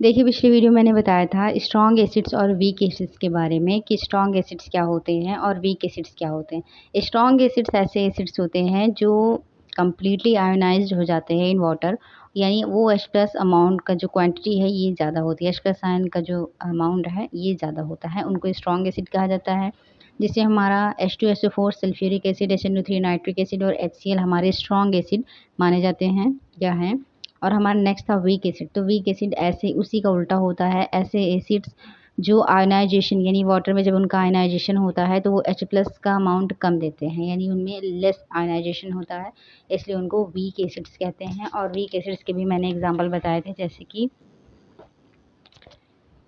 देखिए, पिछली वीडियो मैंने बताया था स्ट्रॉन्ग एसिड्स और वीक एसिड्स के बारे में कि स्ट्रॉन्ग एसिड्स क्या होते हैं और वीक एसिड्स क्या होते हैं। स्ट्रॉन्ग एसिड्स ऐसे एसिड्स होते हैं जो कम्प्लीटली आयोनाइज्ड हो जाते हैं इन वाटर, यानी वो H प्लस अमाउंट का जो क्वांटिटी है ये ज़्यादा होती है, H प्लस आयन का जो अमाउंट है ये ज़्यादा होता है, उनको स्ट्रॉन्ग एसिड कहा जाता है। जिससे हमारा H2SO4 sulphuric acid, HNO3 nitric acid और HCl हमारे स्ट्रॉन्ग एसिड माने जाते हैं या हैं। और हमारा नेक्स्ट था वीक एसिड। तो वीक एसिड ऐसे उसी का उल्टा होता है, ऐसे एसिड्स जो आयनाइजेशन यानी वाटर में जब उनका आयनाइजेशन होता है तो वो H प्लस का अमाउंट कम देते हैं, यानी उनमें लेस आयनाइजेशन होता है, इसलिए उनको वीक एसिड्स कहते हैं। और वीक एसिड्स के भी मैंने एग्जांपल बताए थे, जैसे कि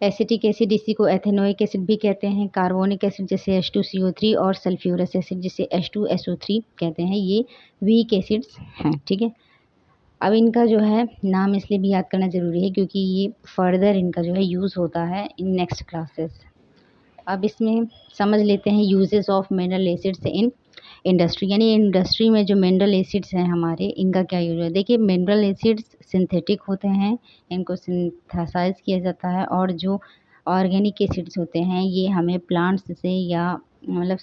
एसिटिक एसिड, इसी को एथेनोइक एसिड भी कहते हैं, कार्बोनिक एसिड जैसे H2CO3 और सल्फ्यूरस एसिड जिसे H2SO3 कहते हैं, ये वीक एसिड्स हैं। ठीक है, अब इनका जो है नाम इसलिए भी याद करना ज़रूरी है क्योंकि ये फर्दर इनका जो है यूज़ होता है इन नेक्स्ट क्लासेस। अब इसमें समझ लेते हैं uses of mineral acids in industry, यानी इंडस्ट्री में जो मिनरल एसिड्स हैं हमारे, इनका क्या यूज है। देखिए, मिनरल एसिड्स सिंथेटिक होते हैं, इनको सिंथेसाइज किया जाता है, और जो ऑर्गेनिक एसिड्स होते हैं ये हमें प्लांट्स से या मतलब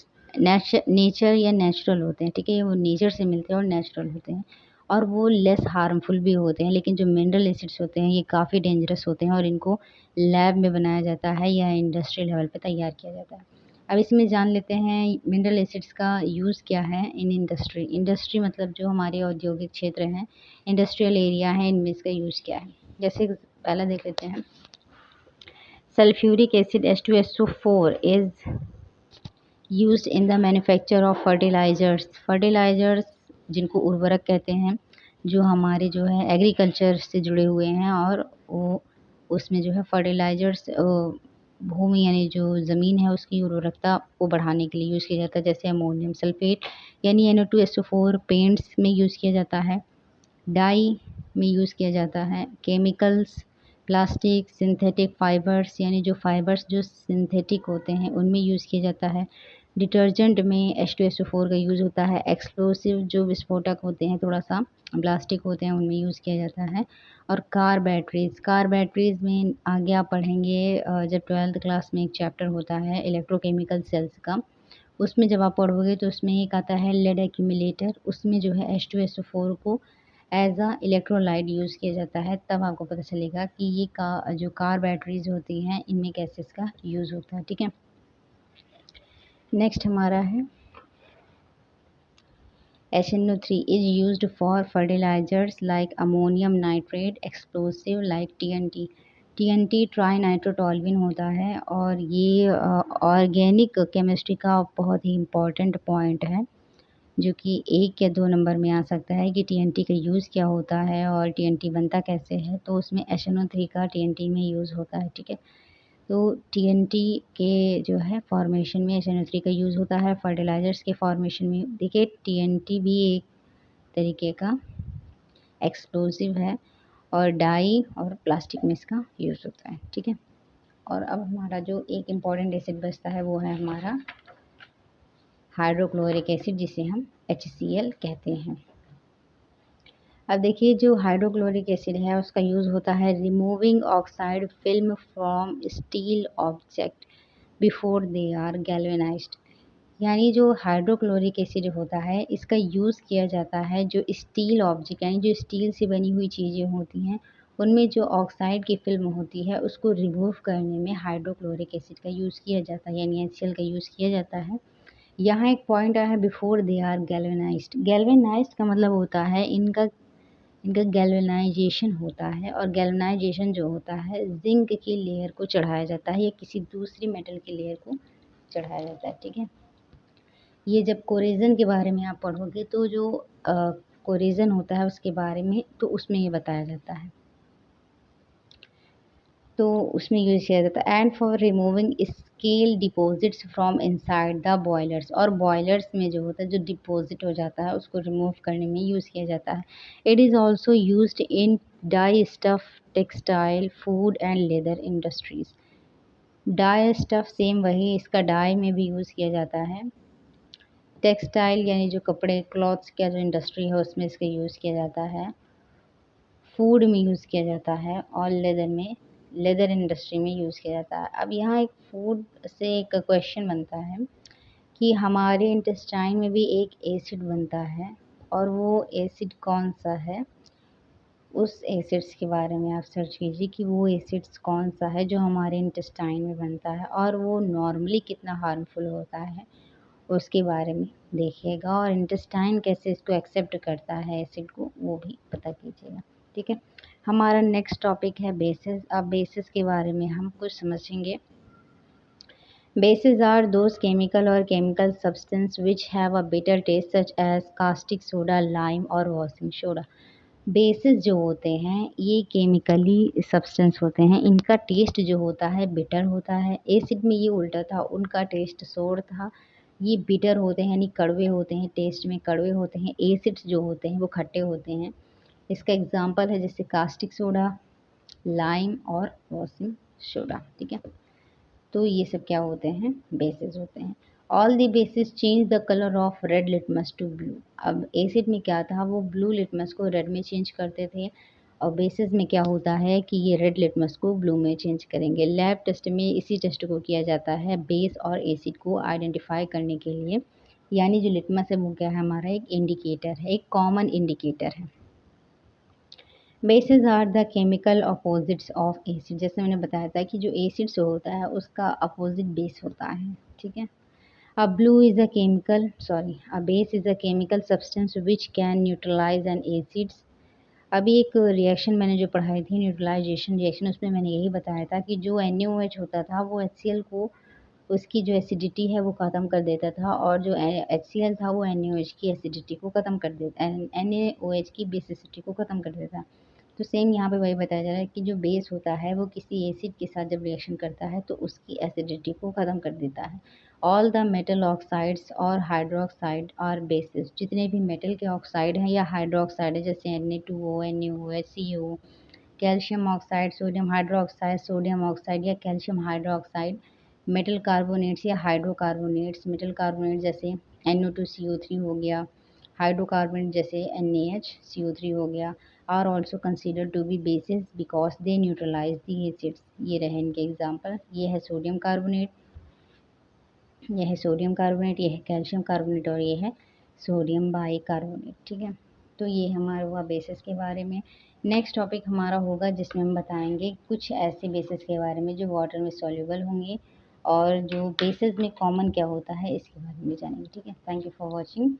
नेचर या नेचुरल होते हैं। ठीक है, ये वो नेचर से मिलते हैं और नेचुरल होते हैं और वो लेस हार्मफुल भी होते हैं। लेकिन जो मिनरल एसिड्स होते हैं ये काफ़ी डेंजरस होते हैं और इनको लैब में बनाया जाता है या इंडस्ट्रियल लेवल पे तैयार किया जाता है। अब इसमें जान लेते हैं मिनरल एसिड्स का यूज़ क्या है इन इंडस्ट्री। इंडस्ट्री मतलब जो हमारे औद्योगिक क्षेत्र हैं, इंडस्ट्रियल एरिया है, इनमें इसका यूज़ क्या है। जैसे पहला देख लेते हैं, sulphuric acid H2SO4 is used in the manufacture of fertilisers. Fertilisers जिनको उर्वरक कहते हैं, जो हमारे जो है एग्रीकल्चर से जुड़े हुए हैं, और वो उसमें जो है फर्टिलाइजर्स भूमि यानी जो ज़मीन है उसकी उर्वरकता को बढ़ाने के लिए यूज़ किया जाता है। जैसे अमोनियम सल्फेट यानी NO2SO4 पेंट्स में यूज़ किया जाता है, डाई में यूज़ किया जाता है, केमिकल्स, प्लास्टिक, सिंथेटिक फाइबर्स यानी जो फाइबर्स जो सिंथेटिक होते हैं उनमें यूज़ किया जाता है, डिटर्जेंट में H2SO4 का यूज़ होता है, एक्सप्लोसिव जो विस्फोटक होते हैं थोड़ा सा प्लास्टिक होते हैं उनमें यूज़ किया जाता है, और कार बैटरीज़ में आगे आप पढ़ेंगे जब 12th क्लास में एक चैप्टर होता है इलेक्ट्रोकेमिकल सेल्स का, उसमें जब आप पढ़ोगे तो उसमें एक आता है लेड एक्यूमुलेटर, उसमें जो है H2SO4 को एज अ इलेक्ट्रोलाइट यूज़ किया जाता है। तब आपको पता चलेगा कि ये जो कार बैटरीज होती हैं इनमें कैसे इसका यूज़ होता है। ठीक है, नेक्स्ट हमारा है HNO3 is used for fertilizers like ammonium nitrate, explosive like TNT। TNT trinitrotoluene होता है और ये ऑर्गेनिक केमिस्ट्री का बहुत ही इम्पॉर्टेंट पॉइंट है, जो कि 1 या 2 नंबर में आ सकता है कि TNT का यूज़ क्या होता है और TNT बनता कैसे है। तो उसमें HNO3 का TNT में यूज़ होता है। ठीक है, तो TNT के जो है फॉर्मेशन में HNO3 का यूज़ होता है। फर्टिलाइज़र्स के फॉर्मेशन में देखिए TNT भी एक तरीके का एक्सप्लोसिव है, और डाई और प्लास्टिक में इसका यूज़ होता है। ठीक है, और अब हमारा जो एक इम्पॉर्टेंट एसिड बचता है वो है हमारा हाइड्रोक्लोरिक एसिड, जिसे हम HCl कहते हैं। अब देखिए, जो हाइड्रोक्लोरिक एसिड है उसका यूज़ होता है removing oxide film from steel object before they are galvanised. यानी जो हाइड्रोक्लोरिक एसिड होता है इसका यूज़ किया जाता है जो स्टील ऑब्जेक्ट यानी जो स्टील से बनी हुई चीज़ें होती हैं उनमें जो ऑक्साइड की फिल्म होती है उसको रिमूव करने में हाइड्रोक्लोरिक एसिड का यूज़ किया जाता है, यानी HCl का यूज़ किया जाता है। यहाँ एक पॉइंट आया है before they are galvanised. Galvanised का मतलब होता है इनका गैल्वेनाइजेशन होता है, और गैल्वेनाइजेशन जो होता है जिंक की लेयर को चढ़ाया जाता है या किसी दूसरी मेटल की लेयर को चढ़ाया जाता है। ठीक है, ये जब कोरेजन के बारे में आप पढ़ोगे तो जो कोरेजन होता है उसके बारे में तो उसमें ये बताया जाता है, तो उसमें यूज़ किया जाता है। And for removing scale deposits from inside the boilers, और बॉयलर्स में जो होता है जो डिपॉजिट हो जाता है उसको रिमूव करने में यूज़ किया जाता है। It is also used in die stuff, textile, food and leather industries. Die stuff same वही, इसका डाई में भी यूज़ किया जाता है। टेक्सटाइल यानी जो कपड़े क्लॉथ्स का जो इंडस्ट्री है उसमें इसका यूज़ किया जाता है। फूड में यूज़ किया जाता है, और लेदर में लेदर इंडस्ट्री में यूज़ किया जाता है। अब यहाँ एक फूड से एक क्वेश्चन बनता है कि हमारे इंटेस्टाइन में भी एक एसिड बनता है, और वो एसिड कौन सा है, उस एसिड्स के बारे में आप सर्च कीजिए कि वो एसिड्स कौन सा है जो हमारे इंटेस्टाइन में बनता है और वो नॉर्मली कितना हार्मफुल होता है, उसके बारे में देखिएगा। और इंटेस्टाइन कैसे इसको एक्सेप्ट करता है एसिड को, वो भी पता कीजिएगा। ठीक है, हमारा नेक्स्ट टॉपिक है बेसिस। अब बेसिस के बारे में हम कुछ समझेंगे। Bases are those chemical or chemical substance which have a bitter taste such as caustic soda, lime और washing soda। बेसिस जो होते हैं ये केमिकली सब्सटेंस होते हैं, इनका टेस्ट जो होता है बिटर होता है। एसिड में ये उल्टा था, उनका टेस्ट सोर था, ये बिटर होते हैं यानी कड़वे होते हैं, टेस्ट में कड़वे होते हैं। एसिड्स जो होते हैं वो खट्टे होते हैं। इसका एग्जांपल है जैसे कास्टिक सोडा, लाइम और वॉशिंग सोडा। ठीक है, तो ये सब क्या होते हैं, बेसिस होते हैं। All the bases change the colour of red litmus to blue. अब एसिड में क्या था, वो ब्लू लिटमस को रेड में चेंज करते थे, और बेसिस में क्या होता है कि ये रेड लिटमस को ब्लू में चेंज करेंगे। लैब टेस्ट में इसी टेस्ट को किया जाता है बेस और एसिड को आइडेंटिफाई करने के लिए। यानी जो लिटमस है वो क्या है, हमारा एक इंडिकेटर है, एक कॉमन इंडिकेटर है। Bases are the chemical opposites of acid. जैसे मैंने बताया था कि जो एसिड से होता है उसका अपोजिट बेस होता है। ठीक है, a blue is a chemical a base is a chemical substance which can neutralise an acids. अभी एक रिएक्शन मैंने जो पढ़ाई थी न्यूट्रलाइजेशन रिएक्शन, उसमें मैंने यही बताया था कि जो NaOH होता था वो HCl को, उसकी जो एसिडिटी है वो ख़त्म कर देता था, और जो HCl था वो NaOH की एसिडिटी को ख़त्म कर देता, NaOH की बेसिसिटी को ख़त्म कर देता। तो सेम यहाँ पे वही बताया जा रहा है कि जो बेस होता है वो किसी एसिड के साथ जब रिएक्शन करता है तो उसकी एसिडिटी को ख़त्म कर देता है। ऑल द मेटल ऑक्साइड्स और हाइड्रोक्साइड आर बेसिस। जितने भी मेटल के ऑक्साइड हैं या हाइड्रोक्साइड है जैसे Na2O, NaOH, CO, calcium oxide, sodium hydroxide, sodium oxide या कैल्शियम हाइड्रोक्साइड, मेटल कार्बोनेट्स या हाइड्रोकार्बोनेट्स। मेटल कार्बोनेट जैसे NO2CO3 हो गया, हाइड्रोकार्बन जैसे NaHCO3 हो गया, are also consider to be bases because they neutralise the acids. ये रहे इनके एग्जाम्पल। ये है सोडियम कार्बोनेट, ये है सोडियम कार्बोनेट, ये है कैल्शियम कार्बोनेट और ये है सोडियम बाइकार्बोनेट। ठीक है, तो ये हमारा हुआ बेसिस के बारे में। नेक्स्ट टॉपिक हमारा होगा जिसमें हम बताएंगे कुछ ऐसे बेसिस के बारे में जो वाटर में सॉल्युबल होंगे, और जो बेसिस में कॉमन क्या होता है इसके बारे में जानेंगे। ठीक है, थैंक यू फॉर वॉचिंग।